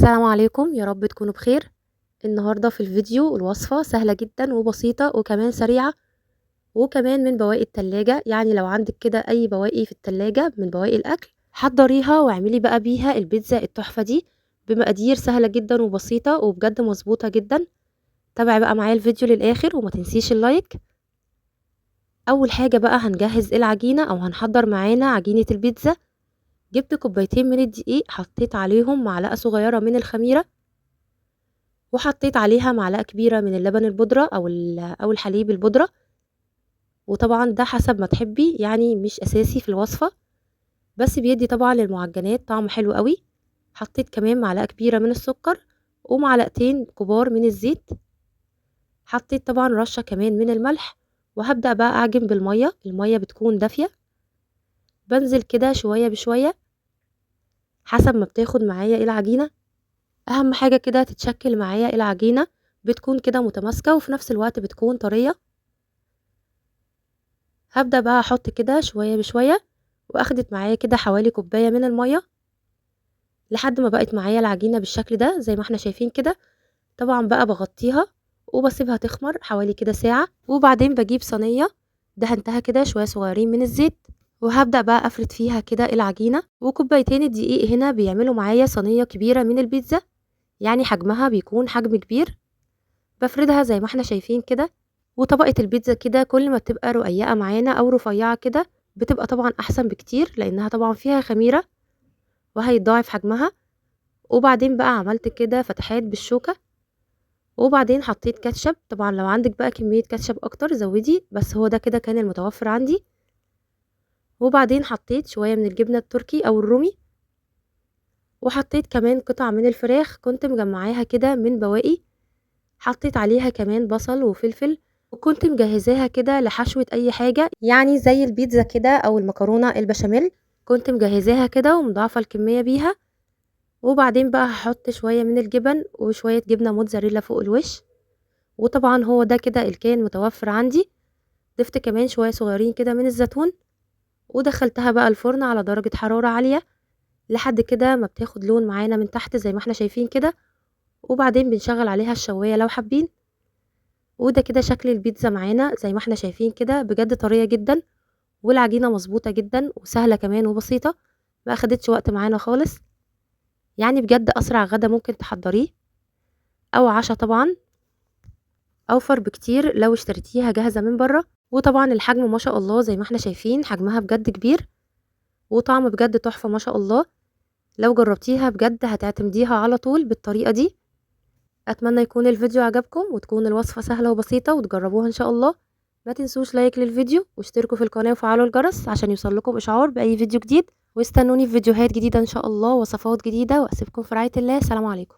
السلام عليكم، يا رب تكونوا بخير. النهاردة في الفيديو الوصفة سهلة جدا وبسيطة وكمان سريعة، وكمان من بواقي التلاجة. يعني لو عندك كده اي بواقي في التلاجة من بواقي الاكل حضريها واعملي بقى بيها البيتزا التحفة دي بمقادير سهلة جدا وبسيطة وبجد مظبوطة جدا. تابعي بقى معايا الفيديو للاخر وما تنسيش اللايك. اول حاجة بقى هنجهز العجينة او هنحضر معانا عجينة البيتزا. جبت كوبايتين من الدقيق، حطيت عليهم معلقة صغيرة من الخميرة، وحطيت عليها معلقة كبيرة من اللبن البودرة أو الحليب البودرة، وطبعا ده حسب ما تحبي، يعني مش أساسي في الوصفة، بس بيدي طبعا للمعجنات طعم حلو قوي. حطيت كمان معلقة كبيرة من السكر ومعلقتين كبار من الزيت. حطيت طبعا رشة كمان من الملح، وهبدأ بقى أعجن بالمية. المية بتكون دافية، بنزل كده شوية بشوية حسب ما بتاخد معايا العجينة. أهم حاجة كده تتشكل معايا العجينة، بتكون كده متماسكة وفي نفس الوقت بتكون طرية. هبدأ بقى احط كده شوية بشوية، واخدت معايا كده حوالي كوباية من المية لحد ما بقت معايا العجينة بالشكل ده زي ما احنا شايفين كده. طبعا بقى بغطيها وبسيبها تخمر حوالي كده ساعة، وبعدين بجيب صينية دهنتها كده شوية صغيرين من الزيت، وهبدأ بقى افرد فيها كده العجينة. وكوبايتين الدقيق هنا بيعملوا معايا صينية كبيرة من البيتزا، يعني حجمها بيكون حجم كبير. بفردها زي ما احنا شايفين كده. وطبقة البيتزا كده كل ما بتبقى رقيقة معانا او رفيعة كده بتبقى طبعا احسن بكتير، لانها طبعا فيها خميرة وهيتضاعف حجمها. وبعدين بقى عملت كده فتحات بالشوكة، وبعدين حطيت كاتشب. طبعا لو عندك بقى كمية كاتشب اكتر زودي، بس هو ده كده كان المتوفر عندي. وبعدين حطيت شوية من الجبنة التركي او الرومي، وحطيت كمان قطع من الفراخ كنت مجمعاها كده من بواقي. حطيت عليها كمان بصل وفلفل، وكنت مجهزاها كده لحشوة اي حاجة، يعني زي البيتزا كده او المكرونة البشاميل. كنت مجهزاها كده ومضاعفة الكمية بيها. وبعدين بقى هحط شوية من الجبن وشوية جبنة موتزاريلا فوق الوش. وطبعا هو ده كده اللي كان متوفر عندي. ضفت كمان شوية صغيرين كده من الزيتون، ودخلتها بقى الفرن على درجة حرارة عالية لحد كده ما بتاخد لون معانا من تحت زي ما احنا شايفين كده. وبعدين بنشغل عليها الشواية لو حابين. وده كده شكل البيتزا معانا زي ما احنا شايفين كده، بجد طرية جدا والعجينة مظبوطة جدا وسهلة كمان وبسيطة، ما اخدتش وقت معانا خالص. يعني بجد اسرع غدا ممكن تحضريه او عشاء طبعا، اوفر بكتير لو اشتريتيها جاهزة من بره. وطبعا الحجم ما شاء الله زي ما احنا شايفين حجمها بجد كبير، وطعم بجد تحفة ما شاء الله. لو جربتيها بجد هتعتمديها على طول بالطريقة دي. اتمنى يكون الفيديو عجبكم وتكون الوصفة سهلة وبسيطة وتجربوها ان شاء الله. ما تنسوش لايك للفيديو واشتركوا في القناة وفعلوا الجرس عشان يوصلكم اشعار باي فيديو جديد، واستنوني في فيديوهات جديدة ان شاء الله، وصفات جديدة، واسيبكم في رعاية الله. سلام عليكم.